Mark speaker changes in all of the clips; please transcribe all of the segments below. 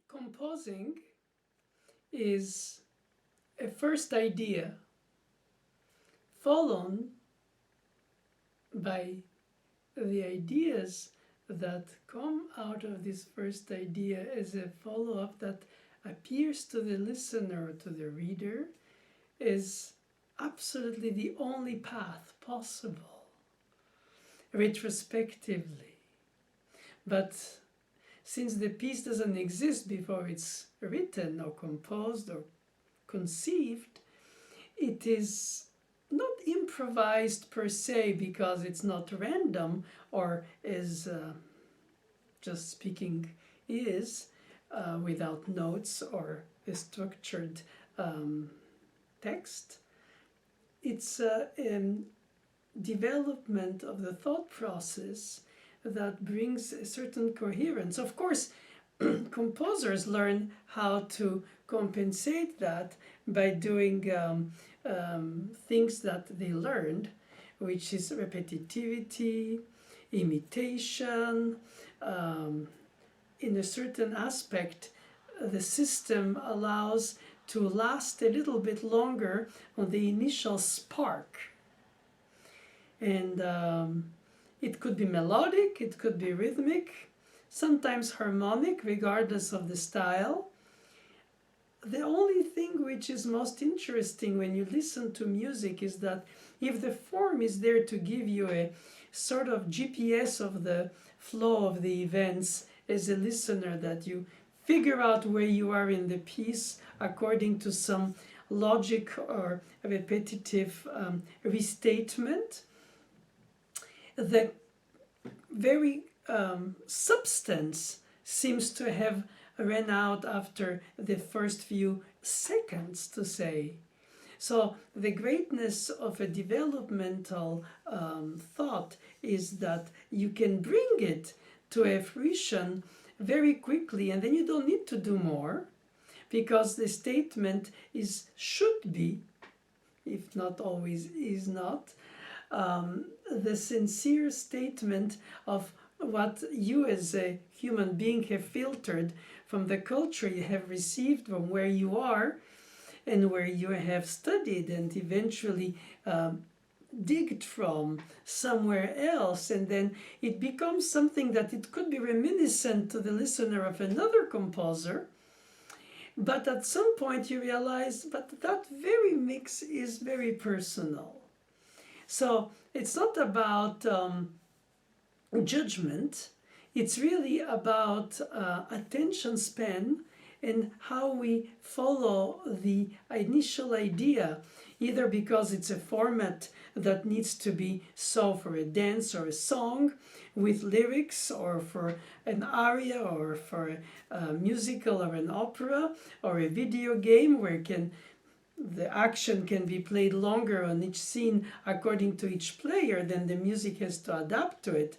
Speaker 1: Composing is a first idea followed by the ideas that come out of this first idea as a follow-up that appears to the listener or to the reader is absolutely the only path possible retrospectively. But since the piece doesn't exist before it's written or composed or conceived, it is not improvised per se because it's not random, or as just speaking is, without notes or a structured text. It's a development of the thought process that brings a certain coherence. Of course, composers learn how to compensate that by doing things that they learned, which is repetitivity, imitation. In a certain aspect, the system allows to last a little bit longer on the initial spark. And it could be melodic, it could be rhythmic, sometimes harmonic, regardless of the style. The only thing which is most interesting when you listen to music is that if the form is there to give you a sort of GPS of the flow of the events as a listener, that you figure out where you are in the piece according to some logic or repetitive restatement, the very substance seems to have ran out after the first few seconds, to say. So the greatness of a developmental thought is that you can bring it to a fruition very quickly, and then you don't need to do more, because the statement is should be, if not always is not, the sincere statement of what you as a human being have filtered from the culture you have received, from where you are and where you have studied and eventually digged from somewhere else. And then it becomes something that it could be reminiscent to the listener of another composer, but at some point you realize, but that very mix is very personal. So it's not about judgment, it's really about attention span and how we follow the initial idea, either because it's a format that needs to be so for a dance or a song with lyrics, or for an aria, or for a musical or an opera, or a video game where the action can be played longer on each scene according to each player, then the music has to adapt to it.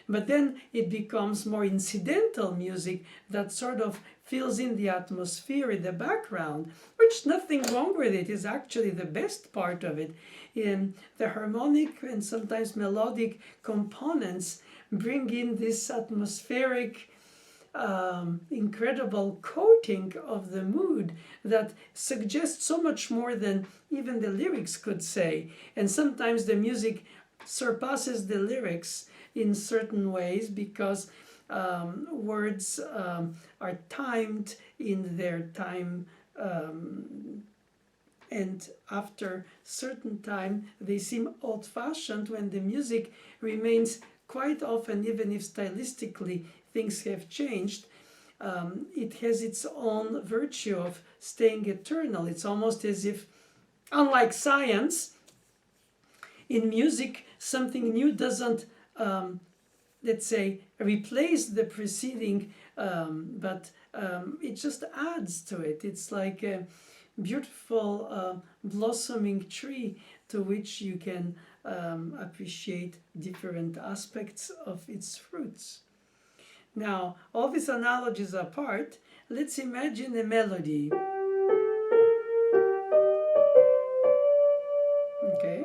Speaker 1: But then it becomes more incidental music that sort of fills in the atmosphere in the background, which nothing wrong with it, is actually the best part of it. In the harmonic and sometimes melodic components bring in this atmospheric incredible coating of the mood that suggests so much more than even the lyrics could say. And sometimes the music surpasses the lyrics in certain ways, because words are timed in their time, and after certain time they seem old-fashioned, when the music remains quite often, even if stylistically things have changed, it has its own virtue of staying eternal. It's almost as if, unlike science, in music something new doesn't, let's say, replace the preceding, but it just adds to it. It's like a beautiful blossoming tree to which you can appreciate different aspects of its fruits. Now, all these analogies apart, let's imagine a melody. Okay?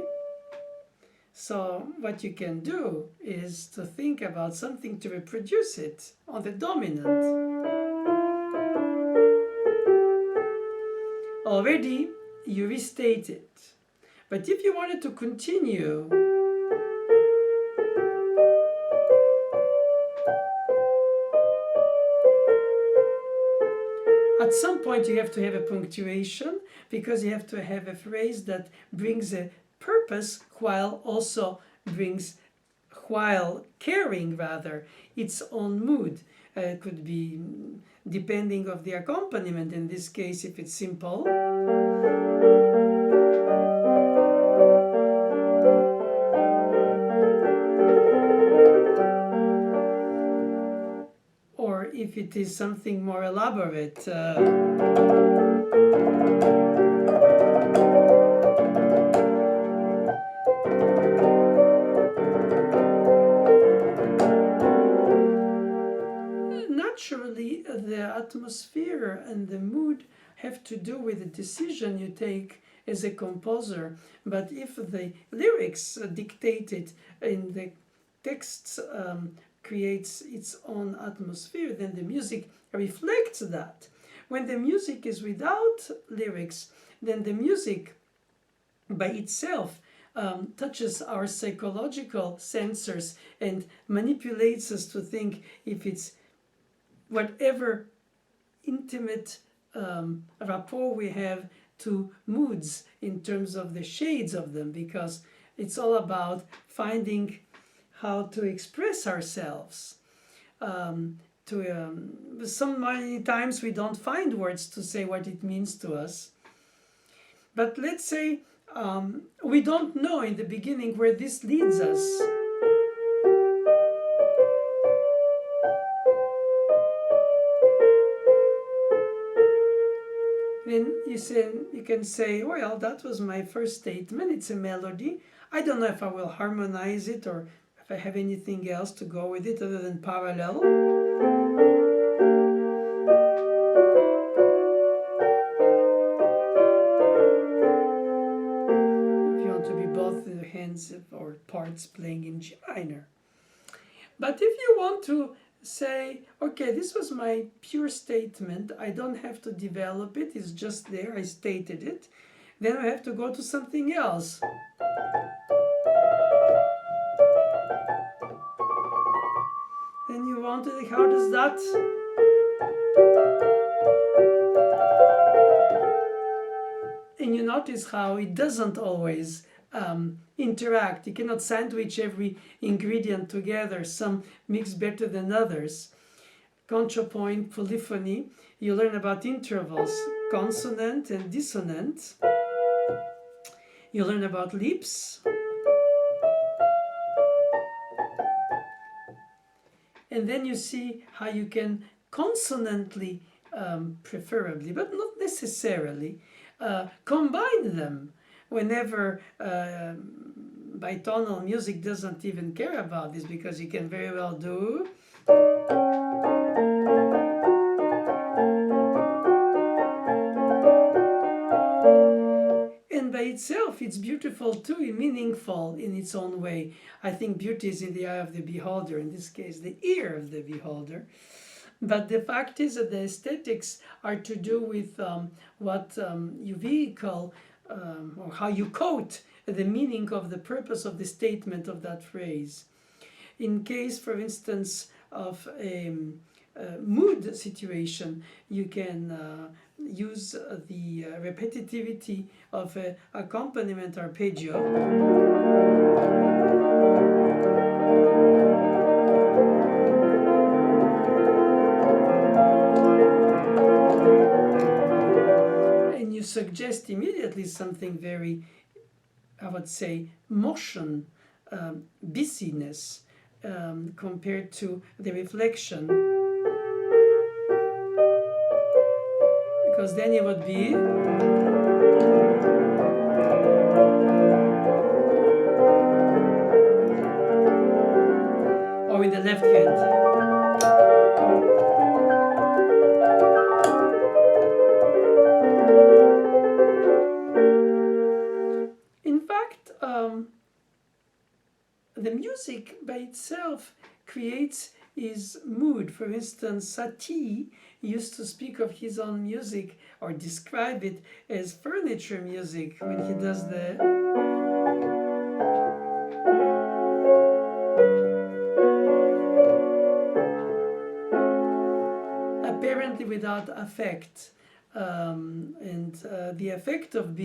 Speaker 1: So what you can do is to think about something to reproduce it on the dominant. already you restate it. But if you wanted to continue, at some point you have to have a punctuation, because you have to have a phrase that brings a purpose while also brings, while carrying rather, its own mood. It could be depending of the accompaniment. In this case, if it's simple, or if it is something more elaborate. Naturally, the atmosphere and the mood have to do with the decision you take as a composer. But if the lyrics dictated in the texts creates its own atmosphere, then the music reflects that. When the music is without lyrics, then the music by itself touches our psychological sensors and manipulates us to think if it's whatever intimate rapport we have to moods in terms of the shades of them, because it's all about finding how to express ourselves. So many times we don't find words to say what it means to us. But let's say we don't know in the beginning where this leads us. Then you can say, well, that was my first statement, it's a melody. I don't know if I will harmonize it or if I have anything else to go with it other than parallel. If you want to be both the hands or parts playing in G minor. But if you want to say, okay, this was my pure statement, I don't have to develop it, it's just there, I stated it, then I have to go to something else. Then you want to, how does that? And you notice how it doesn't always interact. You cannot sandwich every ingredient together, some mix better than others. Contrapoint, polyphony, you learn about intervals, consonant and dissonant. You learn about leaps. And then you see how you can consonantly, preferably, but not necessarily, combine them. Whenever bitonal music doesn't even care about this, because you can very well do. And by itself, it's beautiful too, meaningful in its own way. I think beauty is in the eye of the beholder, in this case, the ear of the beholder. But the fact is that the aesthetics are to do with what you vehicle, or how you quote the meaning of the purpose of the statement of that phrase. In case, for instance, of a mood situation, you can use the repetitivity of an accompaniment arpeggio. You suggest immediately something very, I would say, motion, busyness, compared to the reflection. Because then it would be. Or with the left hand. The music by itself creates his mood. For instance, Satie used to speak of his own music or describe it as furniture music when he does the... apparently without affect. And the effect of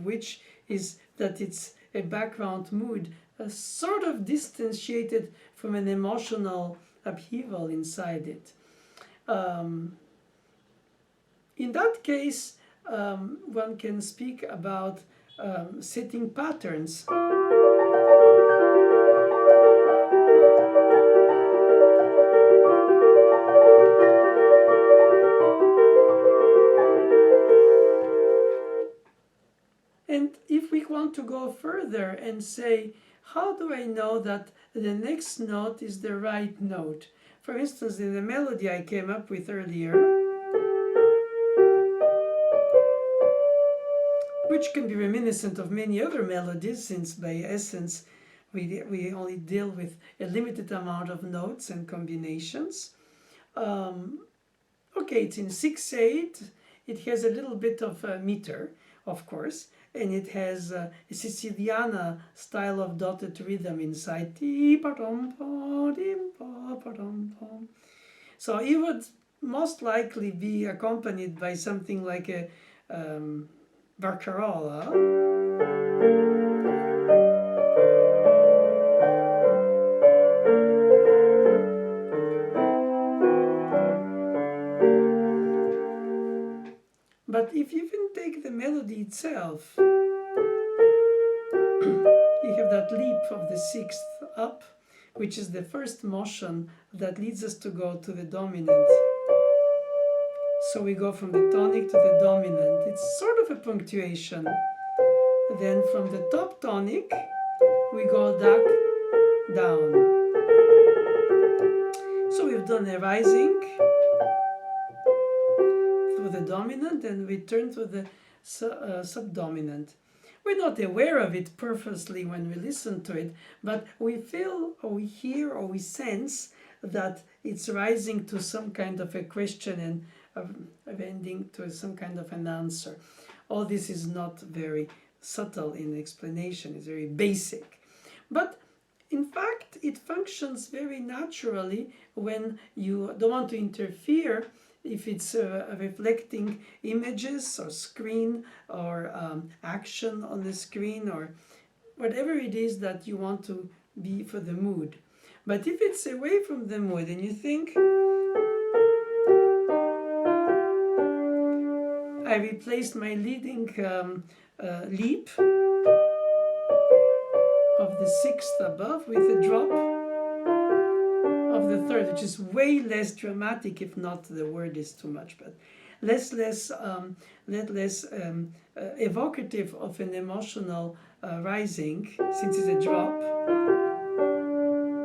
Speaker 1: which is that it's a background mood, sort of distantiated from an emotional upheaval inside it. In that case, one can speak about setting patterns. And if we want to go further and say, how do I know that the next note is the right note? For instance, in the melody I came up with earlier, which can be reminiscent of many other melodies, since by essence we only deal with a limited amount of notes and combinations. Okay, it's in 6/8. It has a little bit of a meter, of course, and it has a Siciliana style of dotted rhythm inside. So it would most likely be accompanied by something like a barcarola. But if you even take the melody itself, you have that leap of the sixth up, which is the first motion that leads us to go to the dominant. So we go from the tonic to the dominant. It's sort of a punctuation. Then from the top tonic, we go back down. So we've done a rising through the dominant, and we turn to the subdominant. We're not aware of it purposely when we listen to it, but we feel or we hear or we sense that it's rising to some kind of a question and ending to some kind of an answer. All this is not very subtle in explanation, it's very basic. But in fact, it functions very naturally when you don't want to interfere, if it's reflecting images or screen or action on the screen or whatever it is that you want to be for the mood. But if it's away from the mood and you think, I replaced my leading leap of the sixth above with a drop of the third, which is way less dramatic, if not the word is too much, but less evocative of an emotional rising, since it's a drop.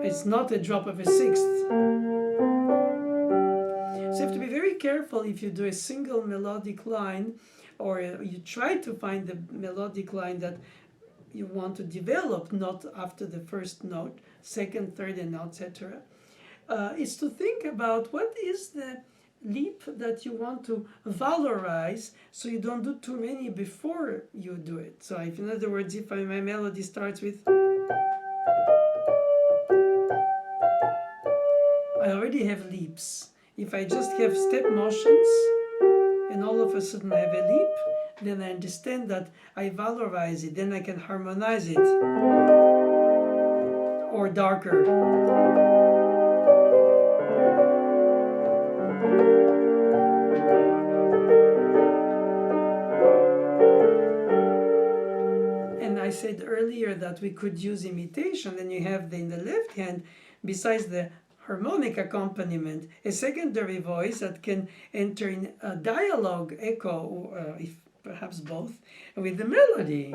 Speaker 1: It's not a drop of a sixth. So you have to be very careful if you do a single melodic line, or you try to find the melodic line that you want to develop, not after the first note, second, third, and etc. Is to think about what is the leap that you want to valorize, so you don't do too many before you do it. So if, in other words, if my melody starts with, I already have leaps. If I just have step motions and all of a sudden I have a leap, then I understand that I valorize it, then I can harmonize it, or darker. And I said earlier that we could use imitation, and you have in the left hand, besides the harmonic accompaniment, a secondary voice that can enter in a dialogue, echo, if perhaps both, with the melody.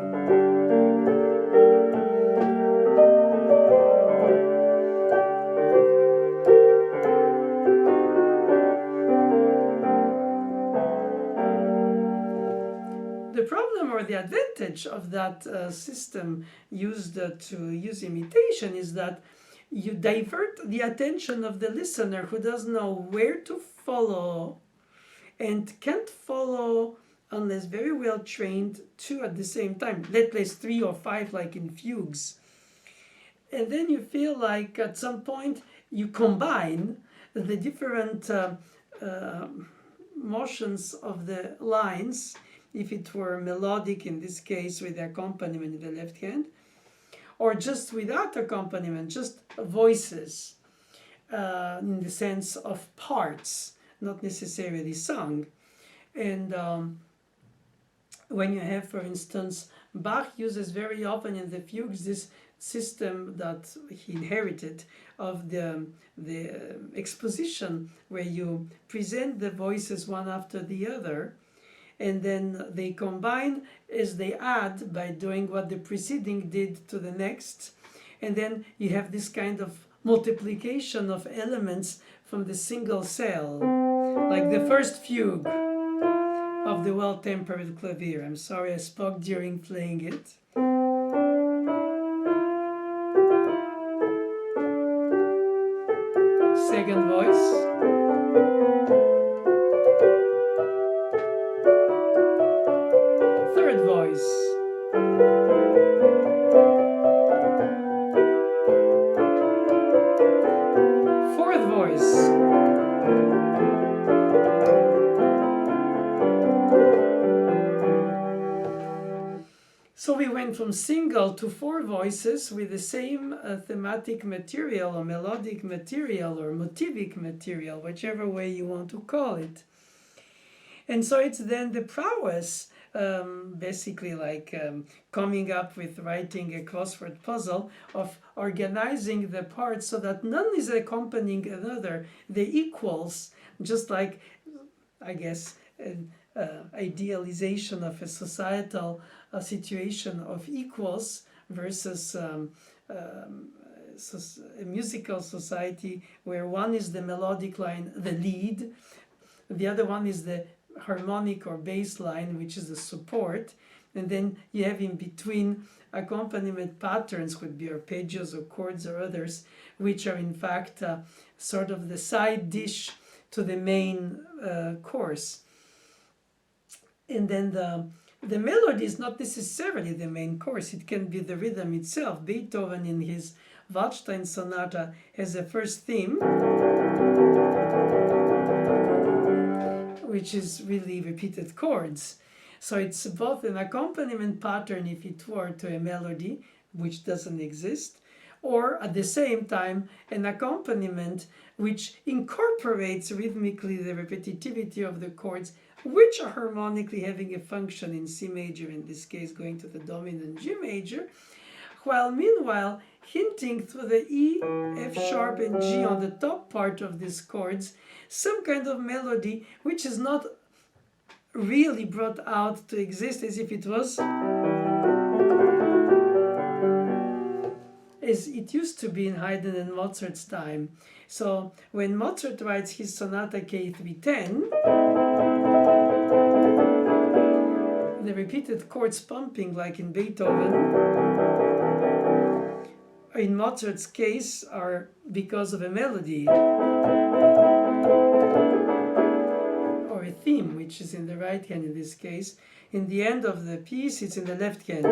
Speaker 1: The problem or the advantage of that system used to use imitation is that you divert the attention of the listener, who doesn't know where to follow and can't follow unless very well trained two at the same time, let alone 3 or 5 like in fugues. And then you feel like at some point you combine the different motions of the lines, if it were melodic in this case with the accompaniment in the left hand, or just without accompaniment, just voices in the sense of parts, not necessarily sung. And when you have, for instance, Bach uses very often in the fugues this system that he inherited of the exposition, where you present the voices one after the other, and then they combine as they add by doing what the preceding did to the next, and then you have this kind of multiplication of elements from the single cell, like the first fugue of the Well-Tempered Clavier. I'm sorry I spoke during playing it. Second voice. Third voice. Fourth voice. So we went from single to 4 voices with the same thematic material or melodic material or motivic material, whichever way you want to call it. And so it's then the prowess, basically like coming up with writing a crossword puzzle, of organizing the parts so that none is accompanying another. They're equals, just like, I guess, an idealization of a societal situation of equals versus a musical society where one is the melodic line, the lead, the other one is the harmonic or bass line, which is the support, and then you have in between accompaniment patterns, could be arpeggios or chords or others, which are in fact sort of the side dish to the main course. And then the melody is not necessarily the main course. It can be the rhythm itself. Beethoven in his Waldstein Sonata has a first theme, which is really repeated chords. So it's both an accompaniment pattern, if it were, to a melody, which doesn't exist, or at the same time an accompaniment which incorporates rhythmically the repetitivity of the chords, which are harmonically having a function in C major, in this case going to the dominant G major, while meanwhile hinting through the E, F sharp and G on the top part of these chords some kind of melody which is not really brought out to exist as if it was as it used to be in Haydn and Mozart's time. So when Mozart writes his Sonata K310, the repeated chords pumping like in Beethoven, in Mozart's case, are because of a melody or a theme, which is in the right hand in this case. In the end of the piece, it's in the left hand.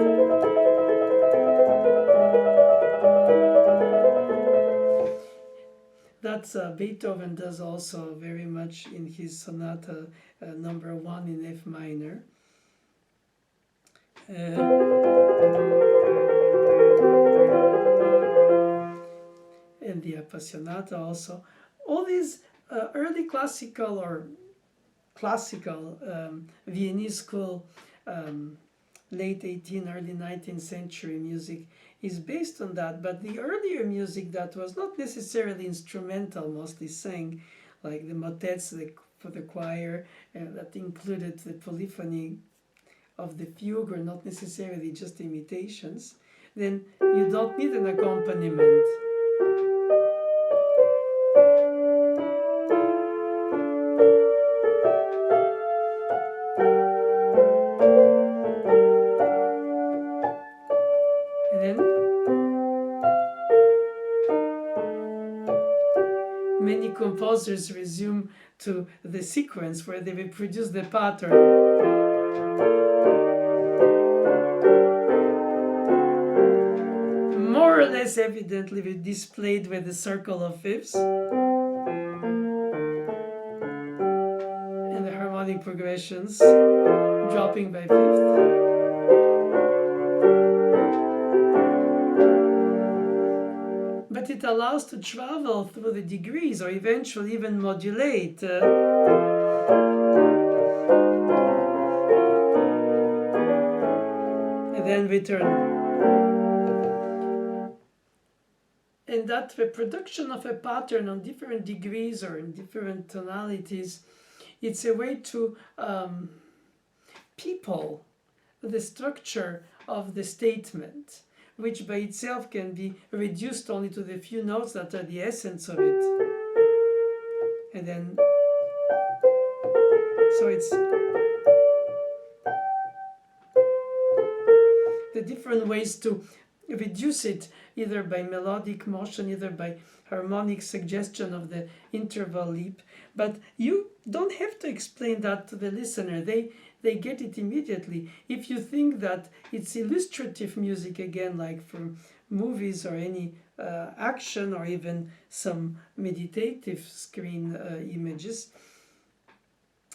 Speaker 1: That's Beethoven does also very much in his Sonata number 1 in F minor. And the Appassionata also. All these early classical or classical Viennese school late 18th, early 19th century music is based on that. But the earlier music that was not necessarily instrumental, mostly sang, like the motets for the choir, that included the polyphony of the fugue, or not necessarily just imitations, then you don't need an accompaniment. And then many composers composers resume to the sequence where they reproduce the pattern. More or less evidently displayed with the circle of fifths and the harmonic progressions dropping by fifth. But it allows to travel through the degrees or eventually even modulate. And then return. And that reproduction of a pattern on different degrees or in different tonalities, it's a way to people the structure of the statement, which by itself can be reduced only to the few notes that are the essence of it. And then, so it's the different ways to reduce it, either by melodic motion, either by harmonic suggestion of the interval leap. But you don't have to explain that to the listener. They get it immediately. If you think that it's illustrative music, again, like from movies or any action or even some meditative screen images,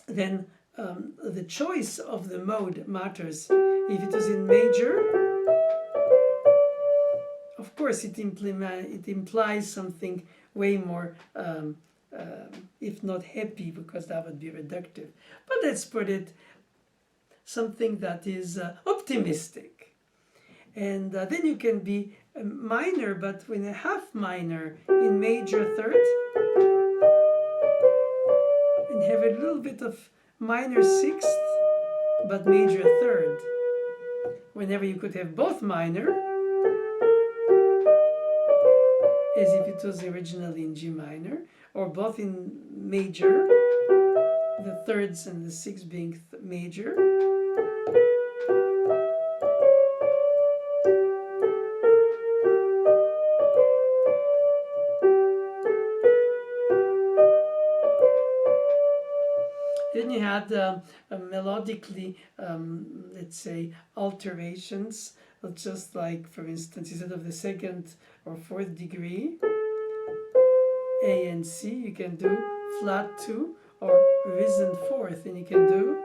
Speaker 1: then the choice of the mode matters. If it is in major, of course it implies something way more, if not happy, because that would be reductive. But let's put it something that is optimistic. And then you can be minor, but with a half minor in major third, and have a little bit of minor sixth, but major third. Whenever you could have both minor, as if it was originally in G minor, or both in major, the thirds and the sixths being major. Then you had melodically, let's say, alterations, just like, for instance, instead of the second or fourth degree, A and C, you can do flat 2 or risen fourth, and you can do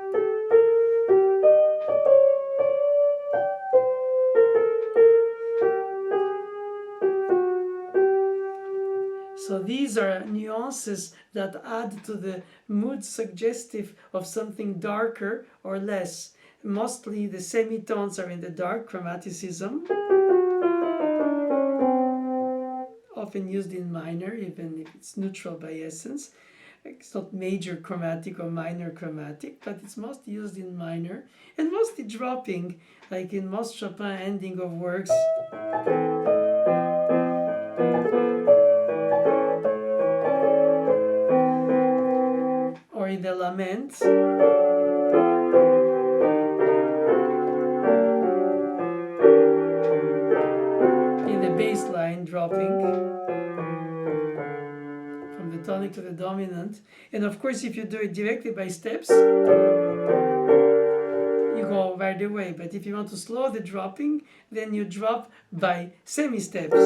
Speaker 1: so these are nuances that add to the mood suggestive of something darker or less. Mostly the semitones are in the dark, chromaticism, often used in minor, even if it's neutral by essence. It's not major chromatic or minor chromatic, but it's mostly used in minor, and mostly dropping, like in most Chopin ending of works. Or in the lament. In the bass line dropping from the tonic to the dominant. And of course, if you do it directly by steps, you go right away. But if you want to slow the dropping, then you drop by semi-steps.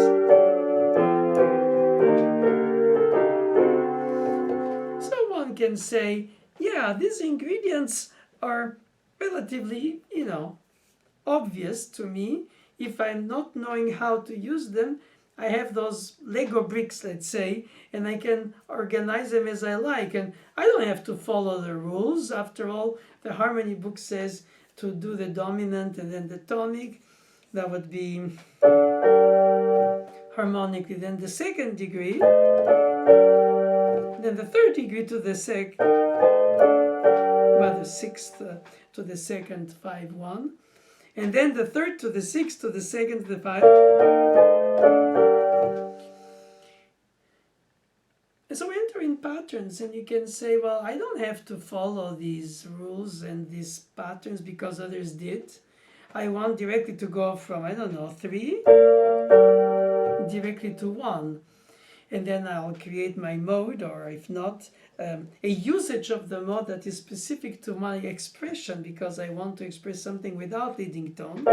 Speaker 1: So one can say, yeah, these ingredients are relatively, obvious to me. If I'm not knowing how to use them, I have those Lego bricks, let's say, and I can organize them as I like. And I don't have to follow the rules. After all, the harmony book says to do the dominant and then the tonic. That would be harmonically. Then the second degree. Then the third degree to the the sixth to the second 5-1. And then the third to the sixth to the second to the 5. So we enter in patterns, and you can say, well, I don't have to follow these rules and these patterns because others did. I want directly to go from, 3 directly to 1. and then I'll create my mode, or if not, a usage of the mode that is specific to my expression, because I want to express something without leading tone,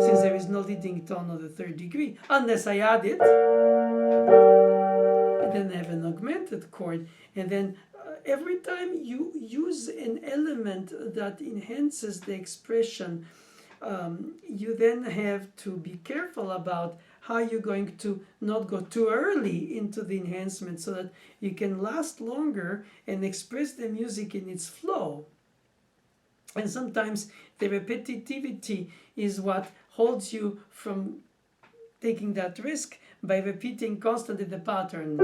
Speaker 1: since there is no leading tone of the third degree, unless I add it. And then I have an augmented chord, and then every time you use an element that enhances the expression, you then have to be careful about how you're going to not go too early into the enhancement, so that you can last longer and express the music in its flow. And sometimes the repetitivity is what holds you from taking that risk, by repeating constantly the pattern.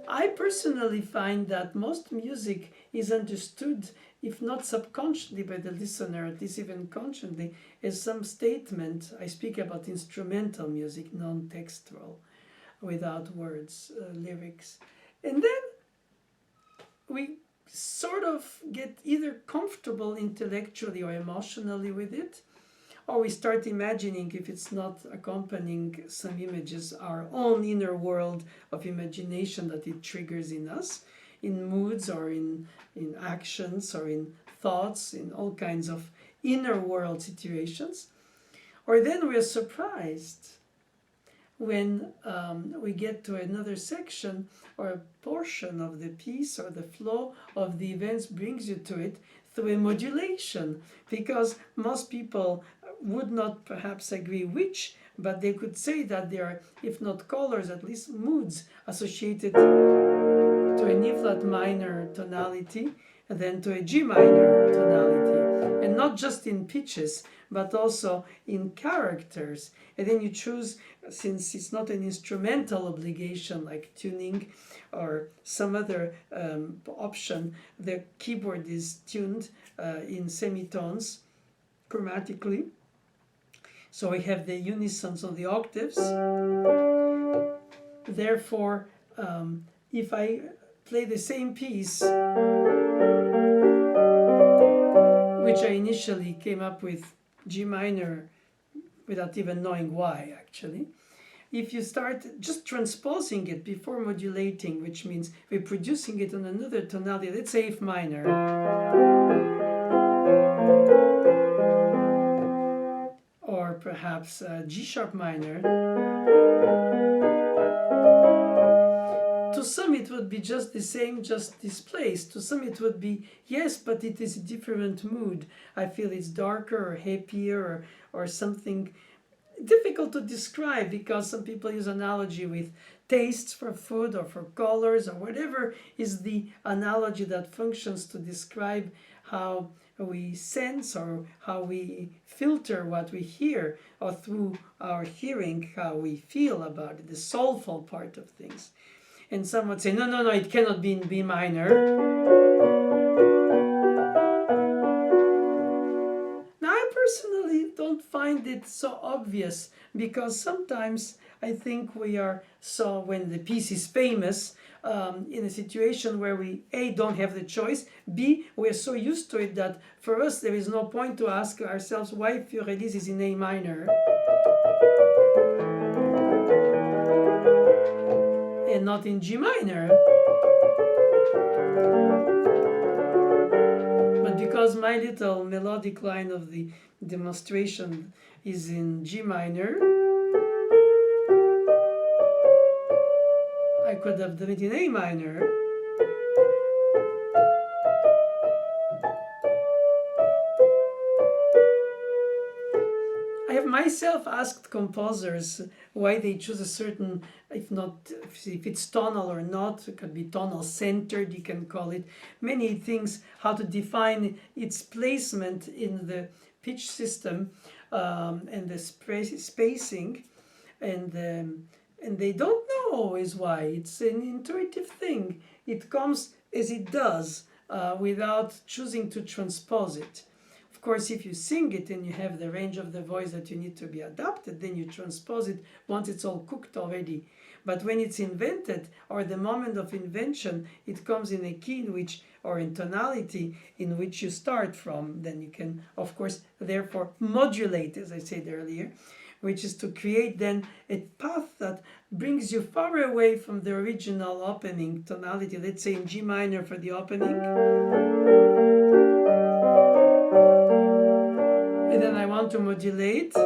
Speaker 1: I personally find that most music is understood, if not subconsciously by the listener, at least even consciously, as some statement. I speak about instrumental music, non-textual, without words, lyrics. And then we sort of get either comfortable intellectually or emotionally with it, or we start imagining, if it's not accompanying some images, our own inner world of imagination that it triggers in us, in moods or in actions or in thoughts, in all kinds of inner world situations. Or then we're surprised when we get to another section or a portion of the piece, or the flow of the events brings you to it through a modulation, because most people would not perhaps agree which, but they could say that there are, if not colors, at least moods associated to an E flat minor tonality, and then to a G minor tonality, and not just in pitches, but also in characters. And then you choose, since it's not an instrumental obligation like tuning or some other option, the keyboard is tuned in semitones chromatically. So we have the unisons on the octaves. Therefore, if I play the same piece, which I initially came up with G minor without even knowing why, actually, if you start just transposing it before modulating, which means reproducing it on another tonality, let's say F minor, or perhaps G sharp minor, to some it would be just the same, just displaced. To some it would be, yes, but it is a different mood. I feel it's darker or happier, or something difficult to describe, because some people use analogy with tastes for food or for colors or whatever is the analogy that functions to describe how we sense or how we filter what we hear, or through our hearing how we feel about it, the soulful part of things. And some would say, no, it cannot be in B minor. Now, I personally don't find it so obvious, because sometimes I think we are so, when the piece is famous, in a situation where we A, don't have the choice, B, we're so used to it that for us there is no point to ask ourselves why Fiorellis is in A minor and not in G minor. But because my little melodic line of the demonstration is in G minor, I could have done it in A minor. I have myself asked composers why they choose a certain, if it's tonal or not, it could be tonal centered, you can call it many things, how to define its placement in the pitch system, and the spacing, and they don't know always why. It's an intuitive thing. It comes as it does, without choosing to transpose it. Of course, if you sing it and you have the range of the voice that you need to be adapted, then you transpose it once it's all cooked already. But when it's invented, or the moment of invention, it comes in a key in which or in tonality in which you start from. Then you can, of course, therefore modulate, as I said earlier, which is to create then a path that brings you far away from the original opening tonality. Let's say in G minor for the opening. And then I want to modulate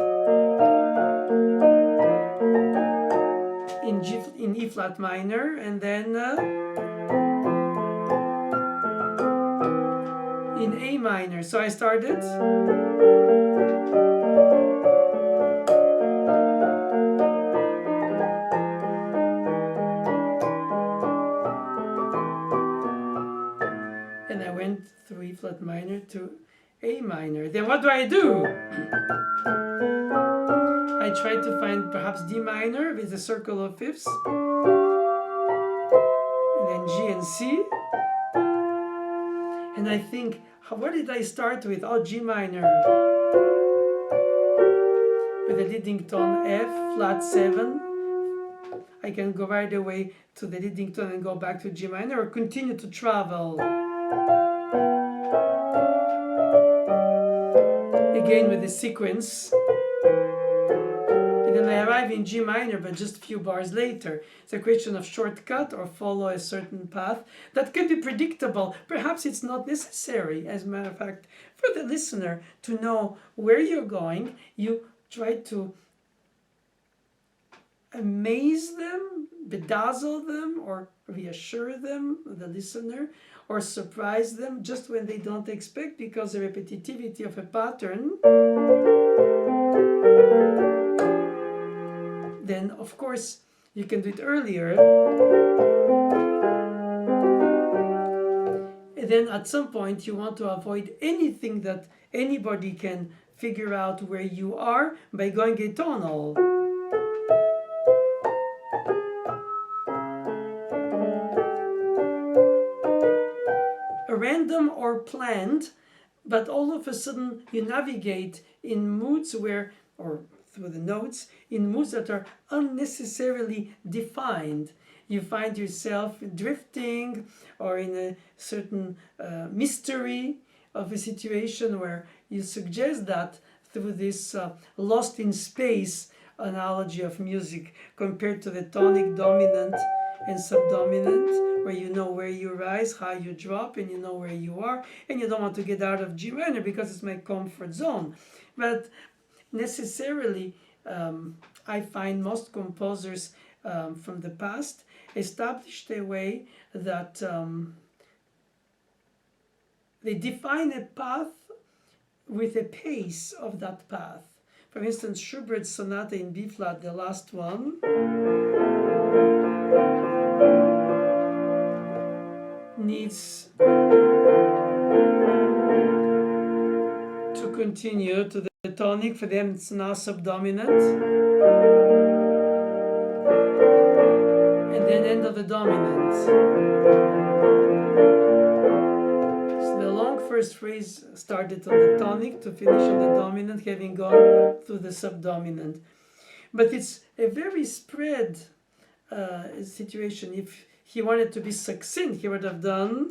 Speaker 1: in E flat minor, and then in A minor. So I started. And I went through E flat minor to A minor. Then what do? I try to find perhaps D minor with a circle of fifths. And then G and C. And I think, what did I start with? Oh, G minor. With a leading tone F, flat 7. I can go right away to the leading tone and go back to G minor, or continue to travel. Again with the sequence. And then I arrive in G minor, but just a few bars later. It's a question of shortcut or follow a certain path that can be predictable. Perhaps it's not necessary, as a matter of fact, for the listener to know where you're going. You try to amaze them, bedazzle them, or reassure them, the listener, or surprise them just when they don't expect, because the repetitivity of a pattern. Then, of course, you can do it earlier. And then at some point, you want to avoid anything that anybody can figure out where you are by going atonal. Random or planned, but all of a sudden you navigate in moods where, or through the notes, in moods that are unnecessarily defined. You find yourself drifting or in a certain mystery of a situation where you suggest that through this lost in space analogy of music compared to the tonic dominant and subdominant, where you know where you rise, how you drop, and you know where you are, and you don't want to get out of G minor because it's my comfort zone. But necessarily, I find most composers from the past established a way that they define a path with a pace of that path. For instance, Schubert's Sonata in B flat, the last one, needs to continue to the tonic. For them, it's now subdominant, and then end of the dominant. So the long first phrase started on the tonic to finish on the dominant, having gone through the subdominant. But it's a very spread situation. If he wanted to be succinct, he would have done.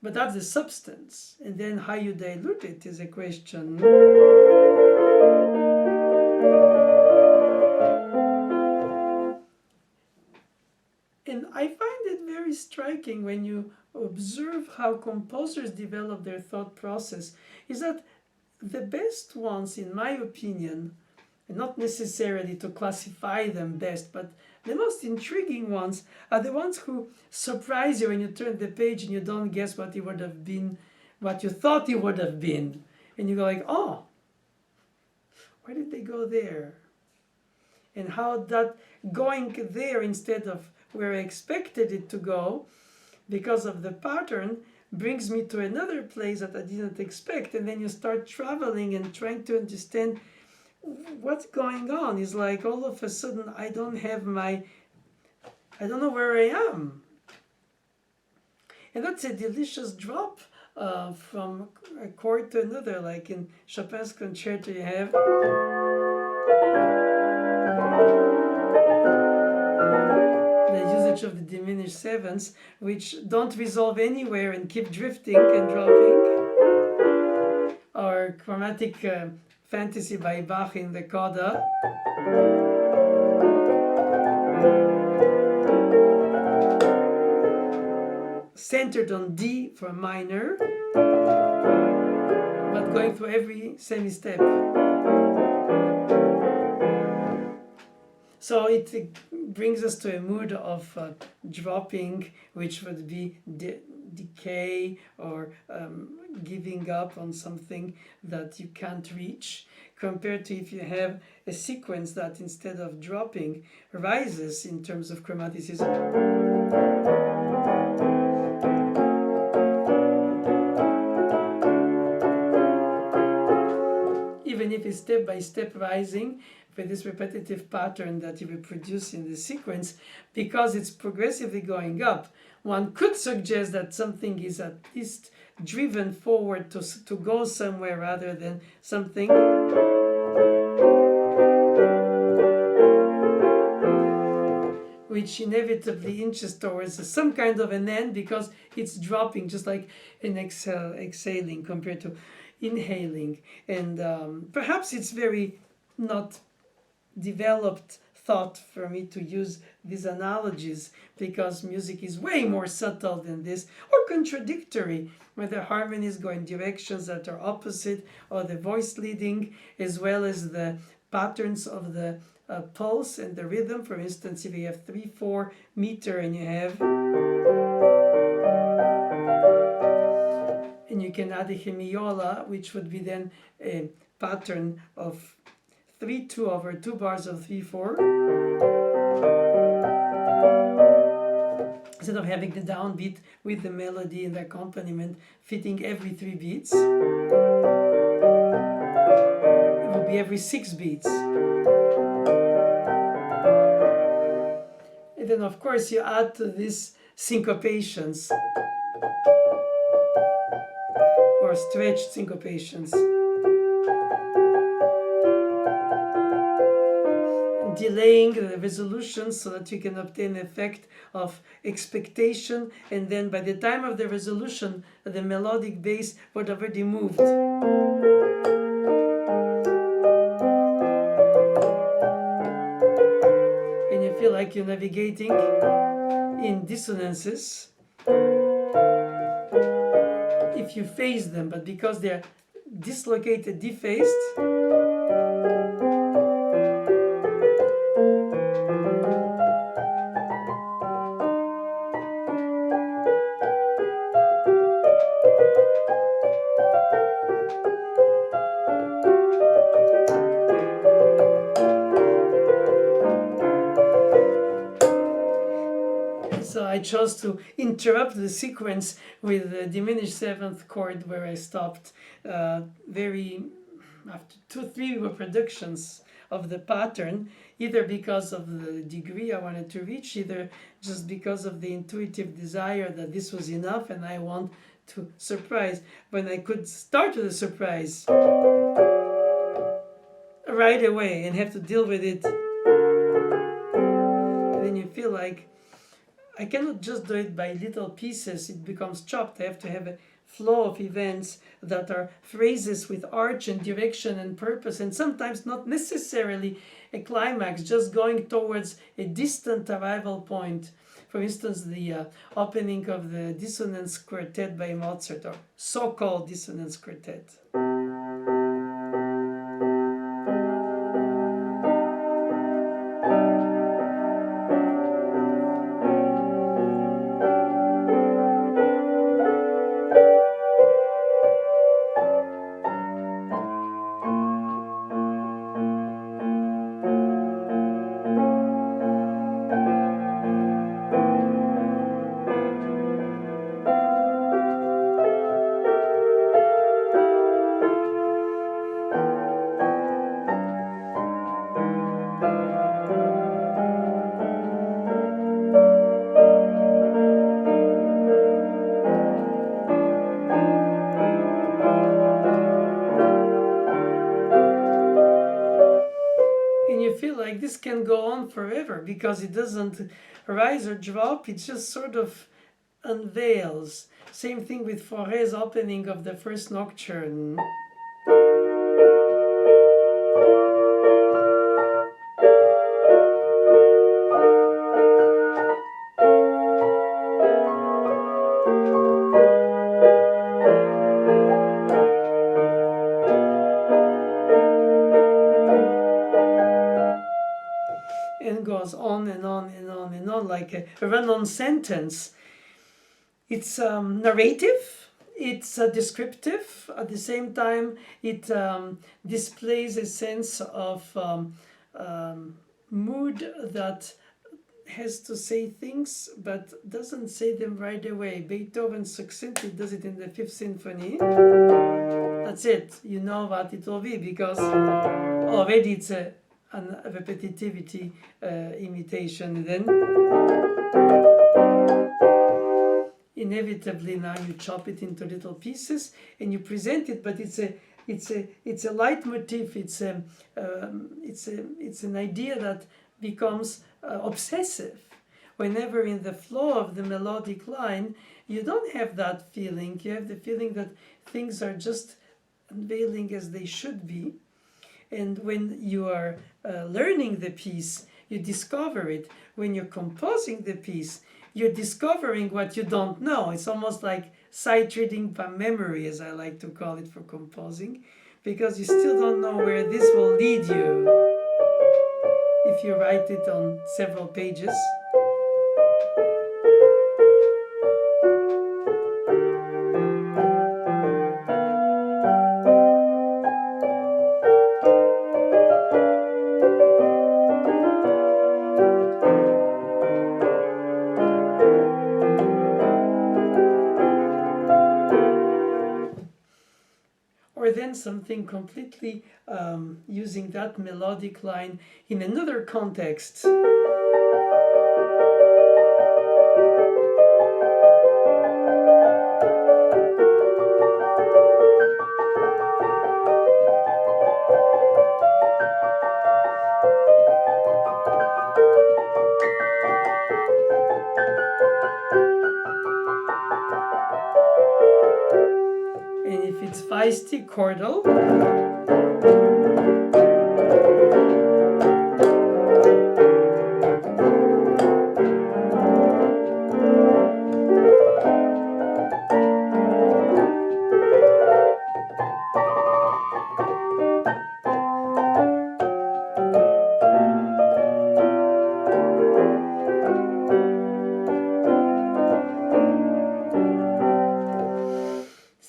Speaker 1: But that's the substance. And then how you dilute it is a question. And I find it very striking when you observe how composers develop their thought process, is that the best ones, in my opinion, and not necessarily to classify them best, but the most intriguing ones are the ones who surprise you when you turn the page and you don't guess what it would have been, what you thought it would have been. And you go like, oh, why did they go there? And how that going there instead of where I expected it to go, because of the pattern, brings me to another place that I didn't expect. And then you start traveling and trying to understand what's going on. Is like all of a sudden I don't know where I am. And that's a delicious drop from a chord to another, like in Chopin's concerto you have the usage of the diminished sevenths, which don't resolve anywhere and keep drifting and dropping, or chromatic fantasy by Bach in the coda, centered on D for minor, but going through every semi-step. So it brings us to a mood of dropping, which would be decay or giving up on something that you can't reach, compared to if you have a sequence that instead of dropping rises in terms of chromaticism. Even if it's step-by-step rising with this repetitive pattern that you reproduce in the sequence, because it's progressively going up, one could suggest that something is at least driven forward to go somewhere rather than something which inevitably inches towards some kind of an end, because it's dropping, just like an exhaling compared to inhaling. And perhaps it's very not developed thought for me to use these analogies, because music is way more subtle than this, or contradictory, where the harmonies go in directions that are opposite, or the voice leading, as well as the patterns of the pulse and the rhythm. For instance, if you have 3/4 meter and you have, and you can add a hemiola, which would be then a pattern of 3/2 over 2 bars of 3/4. Instead of having the downbeat with the melody and the accompaniment fitting every 3 beats, it will be every 6 beats. And then of course you add to this syncopations or stretched syncopations, delaying the resolution so that you can obtain the effect of expectation, and then by the time of the resolution the melodic bass would already moved. And you feel like you're navigating in dissonances if you phase them, but because they're dislocated, dephased, I chose to interrupt the sequence with the diminished seventh chord where I stopped after 2-3 reproductions of the pattern, either because of the degree I wanted to reach, either just because of the intuitive desire that this was enough and I want to surprise, when I could start with a surprise right away and have to deal with it. And then you feel like I cannot just do it by little pieces, it becomes chopped. I have to have a flow of events that are phrases with arch and direction and purpose, and sometimes not necessarily a climax, just going towards a distant arrival point. For instance, the opening of the Dissonance Quartet by Mozart, or so-called Dissonance Quartet. like this can go on forever because it doesn't rise or drop, it just sort of unveils. Same thing with Fauré's opening of the first nocturne. And goes on and on and on and on, like a run-on sentence. It's narrative, it's descriptive. At the same time, it displays a sense of mood that has to say things but doesn't say them right away. Beethoven succinctly does it in the Fifth Symphony. That's it. You know what it will be because already it's a repetitivity imitation. Then inevitably now you chop it into little pieces and you present it, but it's a leitmotif. It's an idea that becomes obsessive. Whenever in the flow of the melodic line, you don't have that feeling. You have the feeling that things are just unveiling as they should be. And when you are learning the piece, you discover it. When you're composing the piece, you're discovering what you don't know. It's almost like sight reading by memory, as I like to call it for composing, because you still don't know where this will lead you if you write it on several pages. Or then something completely using that melodic line in another context. And if it's feisty chordal,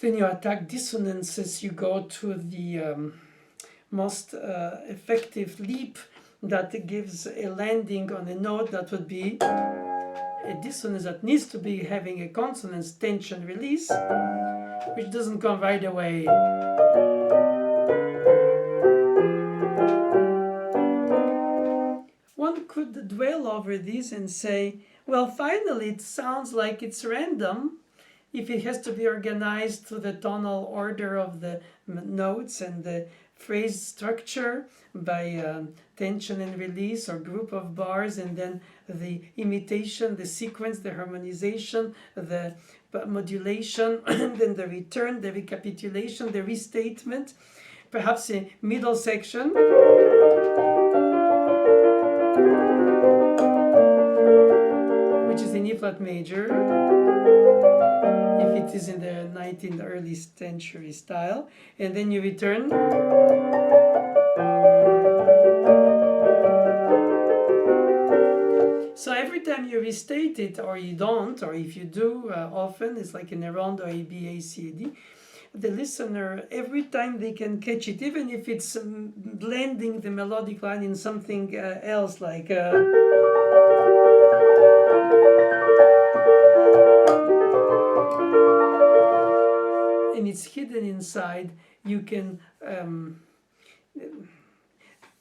Speaker 1: then you attack dissonances, you go to the most effective leap that gives a landing on a note that would be a dissonance that needs to be having a consonance tension release, which doesn't come right away. One could dwell over this and say, well, finally it sounds like it's random if it has to be organized to the tonal order of the notes and the phrase structure by tension and release or group of bars, and then the imitation, the sequence, the harmonization, the modulation, and then the return, the recapitulation, the restatement, perhaps a middle section. Which is in E flat major, if it is in the 19th early century style, and then you return. So every time you restate it, or you don't, or if you do often, it's like in a rondo A, B, A, C, A, D, the listener, every time they can catch it, even if it's blending the melodic line in something else, like and it's hidden inside, you can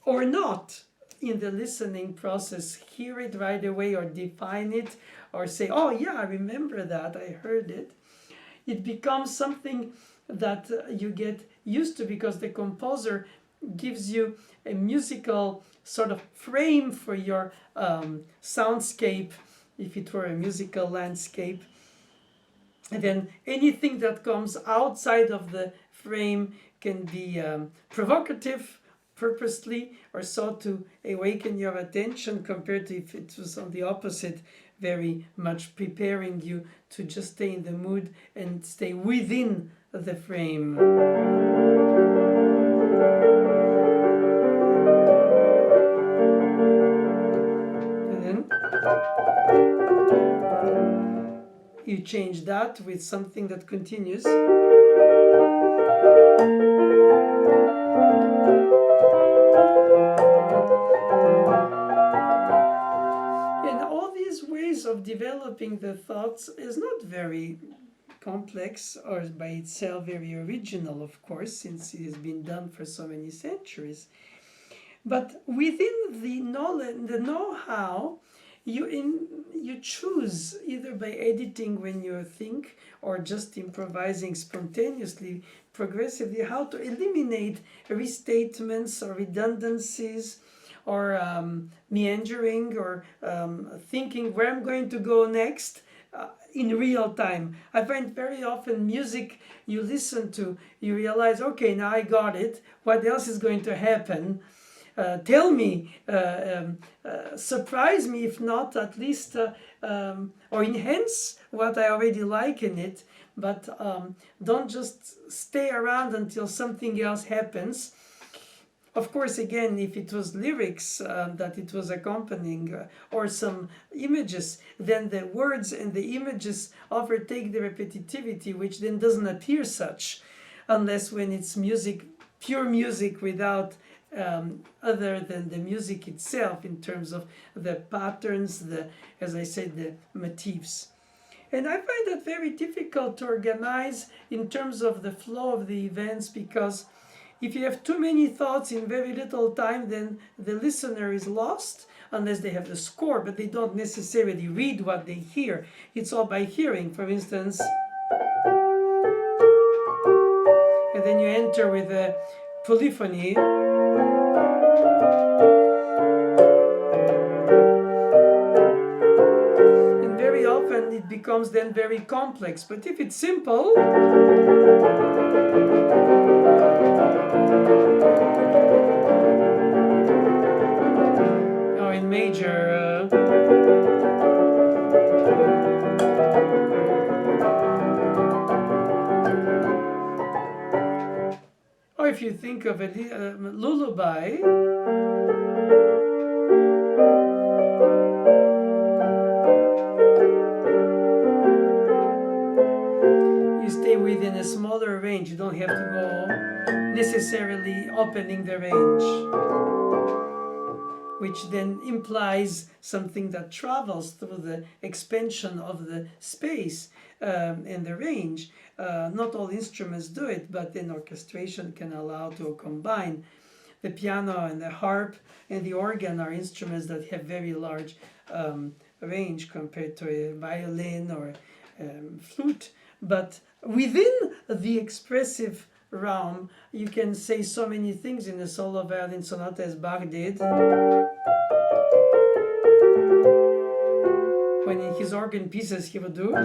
Speaker 1: or not in the listening process hear it right away or define it or say, oh yeah, I remember that, I heard it. It becomes something that you get used to because the composer gives you a musical sort of frame for your soundscape, if it were a musical landscape. And then anything that comes outside of the frame can be provocative purposely, or sought to awaken your attention, compared to if it was on the opposite, very much preparing you to just stay in the mood and stay within the frame. And then you change that with something that continues. And all these ways of developing the thoughts is not very complex or by itself very original, of course, since it has been done for so many centuries. But within the knowledge, the know-how, you choose, either by editing when you think or just improvising spontaneously, progressively, how to eliminate restatements or redundancies or meandering or thinking where I'm going to go next in real time. I find very often music you listen to, you realize, okay, now I got it. What else is going to happen? Tell me, surprise me, if not at least, or enhance what I already like in it, but don't just stay around until something else happens. Of course, again, if it was lyrics that it was accompanying or some images, then the words and the images overtake the repetitivity, which then doesn't appear such, unless when it's music, pure music without other than the music itself, in terms of the patterns, as I said, the motifs. And I find that very difficult to organize in terms of the flow of the events, because if you have too many thoughts in very little time, then the listener is lost, unless they have the score, but they don't necessarily read what they hear. It's all by hearing, for instance. And then you enter with a polyphony. And very often it becomes then very complex. But if it's simple, or in major, or if you think of a lullaby, you stay within a smaller range. You don't have to go necessarily opening the range, which then implies something that travels through the expansion of the space and the range. Not all instruments do it, but then orchestration can allow to combine. The piano and the harp and the organ are instruments that have very large range compared to a violin or flute. But within the expressive realm, you can say so many things in a solo violin sonata, as Bach did, when in his organ pieces he would do.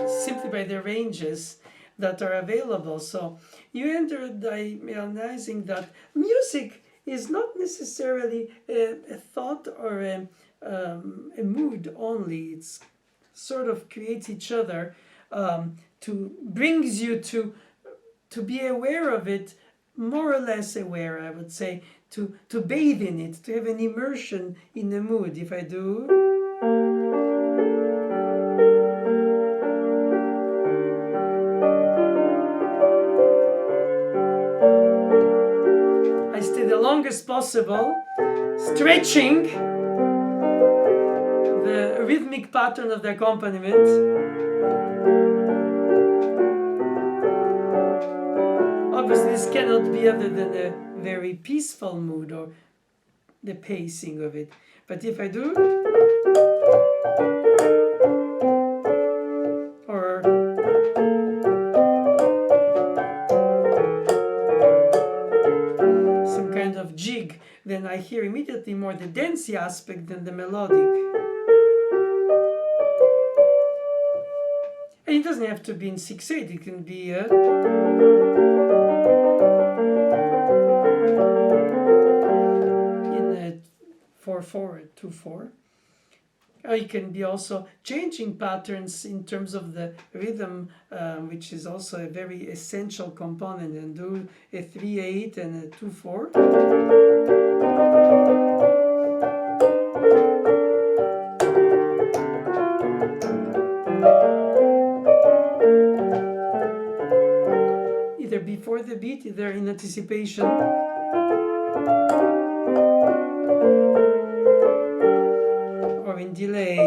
Speaker 1: Simply by the ranges that are available. So you enter by realizing that music is not necessarily a thought or a mood only. It's sort of creates each other, to brings you to be aware of it, more or less aware, I would say, to bathe in it, to have an immersion in the mood. If I do, I stay the longest possible, stretching the rhythmic pattern of the accompaniment. Obviously, this cannot be other than a very peaceful mood or the pacing of it. But if I do, hear immediately more the dancey aspect than the melodic. And it doesn't have to be in 6/8, it can be in a 4/4, 2/4. You can be also changing patterns in terms of the rhythm, which is also a very essential component, and do a 3/8 and a 2/4. Either before the beat, either in anticipation, or in delay.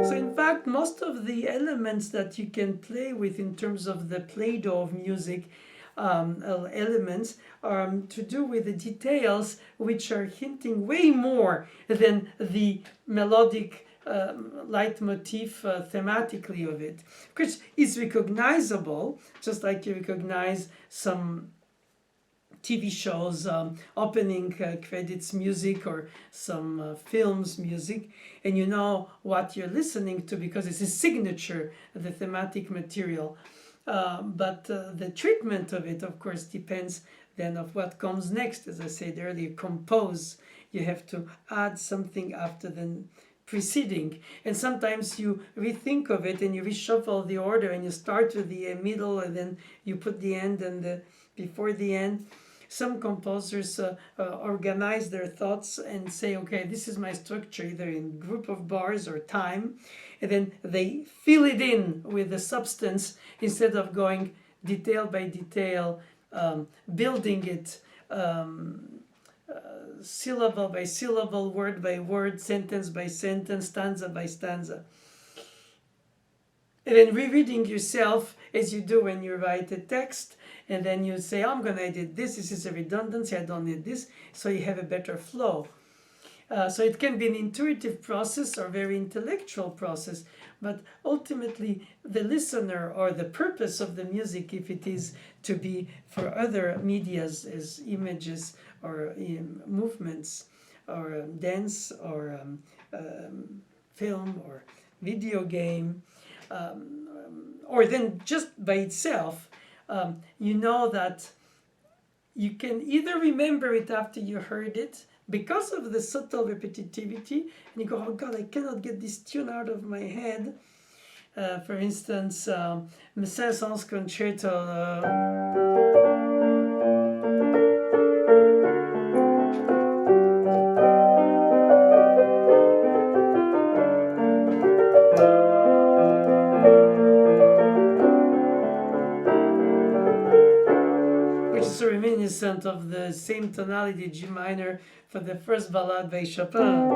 Speaker 1: So in fact, most of the elements that you can play with in terms of the Play-Doh of music elements are to do with the details, which are hinting way more than the melodic leitmotif thematically of it. Of course, it's recognizable, just like you recognize some TV shows, opening credits music, or some films music, and you know what you're listening to because it's a signature, the thematic material. But the treatment of it, of course, depends then of what comes next. As I said earlier, compose. You have to add something after the preceding, and sometimes you rethink of it and you reshuffle the order, and you start with the middle and then you put the end and the before the end. Some composers organize their thoughts and say, okay, this is my structure, either in group of bars or time, and then they fill it in with the substance instead of going detail by detail, building it syllable by syllable, word by word, sentence by sentence, stanza by stanza. And then rereading yourself as you do when you write a text, and then you say, oh, I'm going to edit this, this is a redundancy, I don't need this, so you have a better flow. So it can be an intuitive process or very intellectual process, but ultimately the listener, or the purpose of the music, if it is to be for other medias as images or movements or dance or film or video game, or then just by itself, you know that you can either remember it after you heard it because of the subtle repetitivity, and you go, oh God, I cannot get this tune out of my head. For instance, Saint-Saëns concerto. Reminiscent of the same tonality, G minor, for the first ballade by Chopin.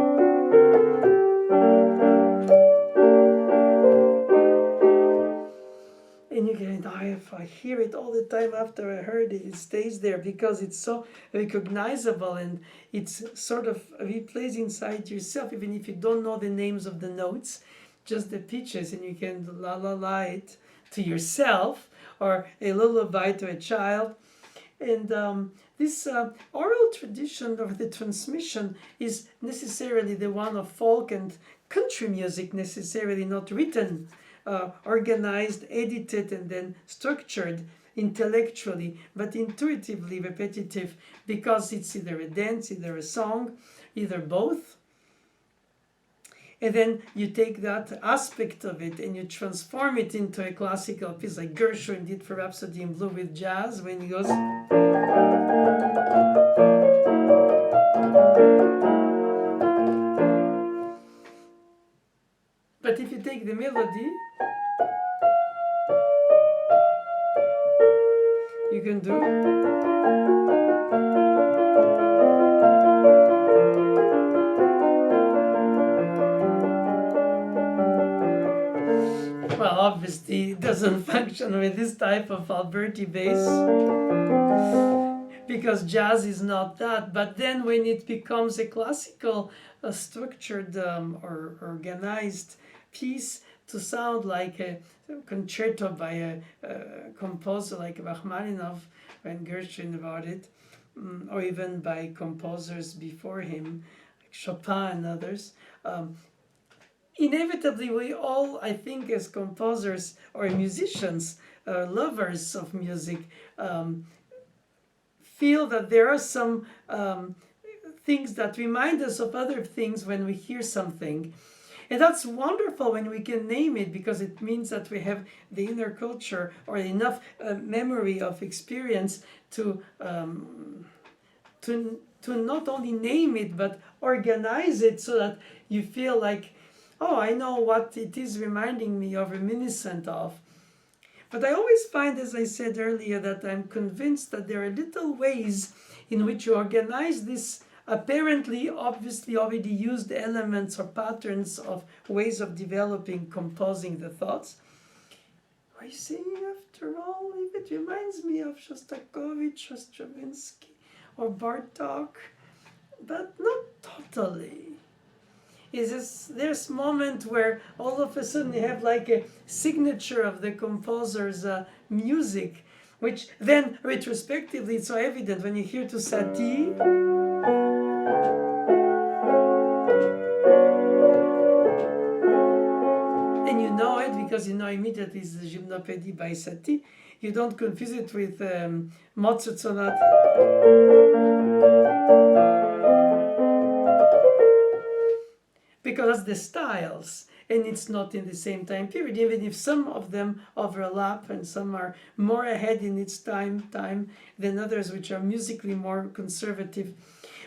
Speaker 1: And you can, I hear it all the time after I heard it, it stays there because it's so recognizable, and it's sort of replays inside yourself, even if you don't know the names of the notes, just the pitches, and you can la la la it to yourself, or a lullaby to a child. And this oral tradition of the transmission is necessarily the one of folk and country music, necessarily not written, organized, edited, and then structured intellectually, but intuitively repetitive, because it's either a dance, either a song, either both. And then you take that aspect of it and you transform it into a classical piece, like Gershwin did for Rhapsody in Blue with jazz, when he goes. But if you take the melody, you can do. Well, obviously it doesn't function with this type of Alberti bass, because jazz is not that. But then when it becomes a classical structured or organized piece to sound like a concerto by a composer like Rachmaninoff when Gershwin wrote it, or even by composers before him, like Chopin and others. Inevitably, we all, I think, as composers or musicians, lovers of music, feel that there are some things that remind us of other things when we hear something. And that's wonderful when we can name it, because it means that we have the inner culture or enough memory of experience to not only name it but organize it so that you feel like, oh, I know what it is reminding me of, reminiscent of. But I always find, as I said earlier, that I'm convinced that there are little ways in which you organize this apparently, obviously already used elements or patterns of ways of developing, composing the thoughts. I see, after all, if it reminds me of Shostakovich or Stravinsky or Bartok, but not totally. There's moment where all of a sudden you have like a signature of the composer's music, which then retrospectively it's so evident when you hear to Satie. And you know it because you know immediately it's the Gymnopédie by Satie. You don't confuse it with Mozart Sonata. Because that's the styles, and it's not in the same time period, even if some of them overlap and some are more ahead in its time than others, which are musically more conservative.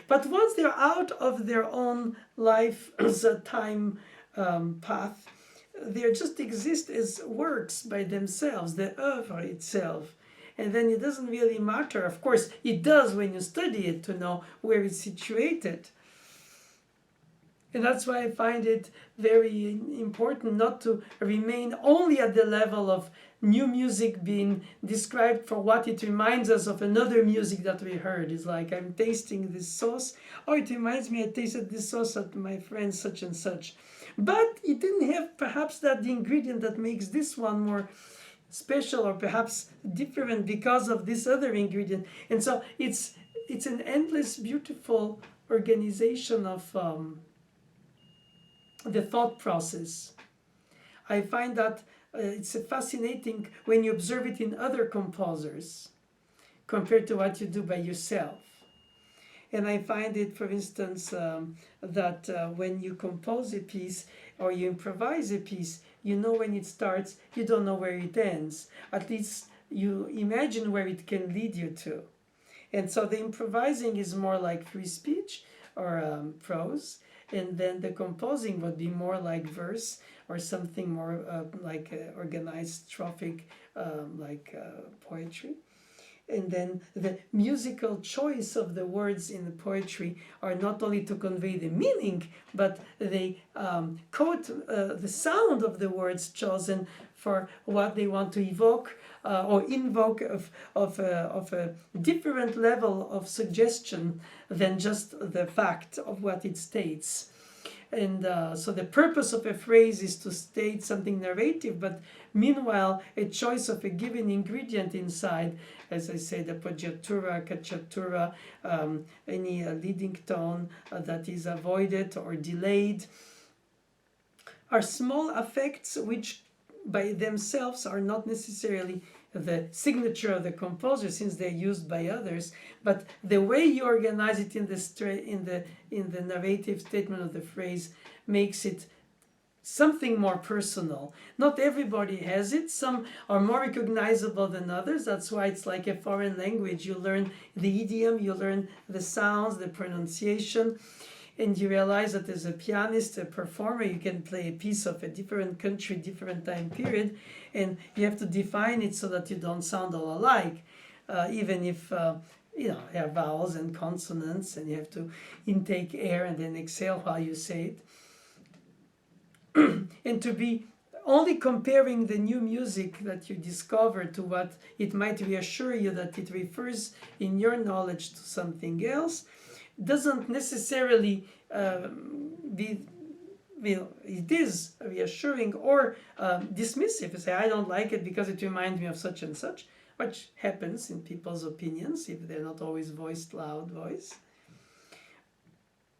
Speaker 1: But once they're out of their own life's time path, they just exist as works by themselves, the oeuvre itself. And then it doesn't really matter. Of course, it does when you study it to know where it's situated. And that's why I find it very important not to remain only at the level of new music being described for what it reminds us of another music that we heard. It's like, I'm tasting this sauce. Oh, it reminds me I tasted this sauce at my friend such and such. But it didn't have perhaps that ingredient that makes this one more special or perhaps different because of this other ingredient. And so it's an endless, beautiful organization of the thought process. I find that it's fascinating when you observe it in other composers compared to what you do by yourself. And I find it, for instance, that when you compose a piece or you improvise a piece, you know when it starts, you don't know where it ends. At least you imagine where it can lead you to. And so the improvising is more like free speech or prose. And then the composing would be more like verse or something more like organized strophic, like poetry. And then the musical choice of the words in the poetry are not only to convey the meaning, but they quote the sound of the words chosen for what they want to evoke or invoke of a different level of suggestion than just the fact of what it states. And so the purpose of a phrase is to state something narrative, but meanwhile, a choice of a given ingredient inside, as I say, the appoggiatura, cacciatura, any leading tone that is avoided or delayed, are small effects which by themselves are not necessarily the signature of the composer, since they're used by others, but the way you organize it in the narrative statement of the phrase makes it something more personal. Not everybody has it. Some are more recognizable than others. That's why it's like a foreign language. You learn the idiom, you learn the sounds, the pronunciation, and you realize that as a pianist, a performer, you can play a piece of a different country, different time period, and you have to define it so that you don't sound all alike, even if you have vowels and consonants, and you have to intake air and then exhale while you say it. And to be only comparing the new music that you discover to what it might reassure you that it refers in your knowledge to something else doesn't necessarily well, it is reassuring or dismissive. You say, I don't like it because it reminds me of such and such, which happens in people's opinions if they're not always voiced loud voice.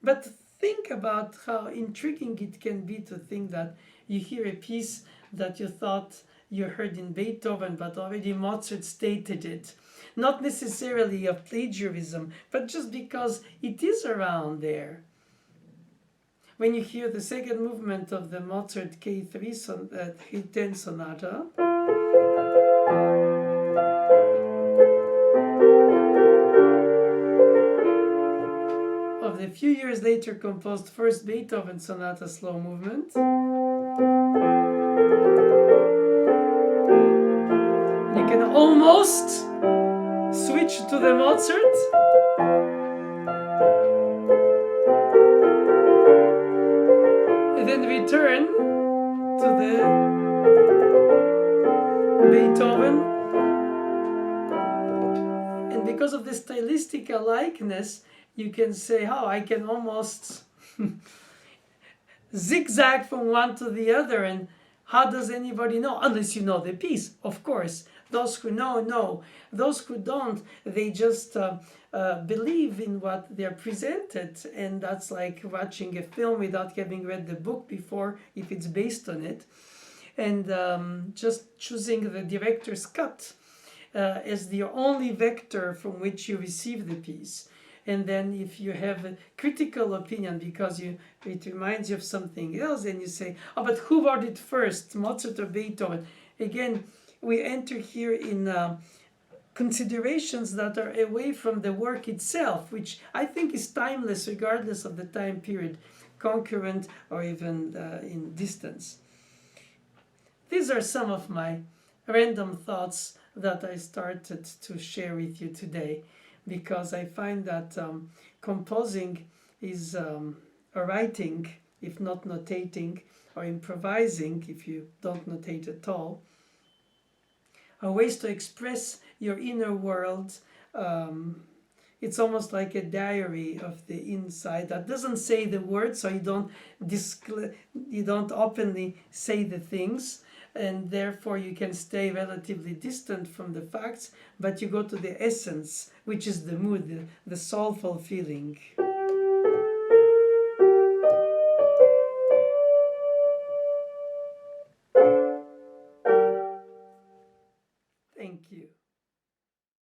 Speaker 1: But think about how intriguing it can be to think that you hear a piece that you thought you heard in Beethoven, but already Mozart stated it. Not necessarily of plagiarism, but just because it is around there. When you hear the second movement of the Mozart K10 Sonata, of the few years later composed first Beethoven Sonata slow movement, you can almost switch to the Mozart. And then return to the Beethoven. And because of the stylistic likeness, you can say, oh, I can almost zigzag from one to the other. And how does anybody know? Unless you know the piece, of course. Those who know. Those who don't, they just believe in what they're presented. And that's like watching a film without having read the book before, if it's based on it. And just choosing the director's cut as the only vector from which you receive the piece. And then if you have a critical opinion because it reminds you of something else, and you say, oh, but who wrote it first, Mozart or Beethoven? Again, we enter here in considerations that are away from the work itself, which I think is timeless regardless of the time period, concurrent or even in distance. These are some of my random thoughts that I started to share with you today, because I find that composing is writing, if not notating, or improvising, if you don't notate at all, are ways to express your inner world. It's almost like a diary of the inside that doesn't say the words, so you don't openly say the things, and therefore you can stay relatively distant from the facts, but you go to the essence, which is the mood, the soulful feeling.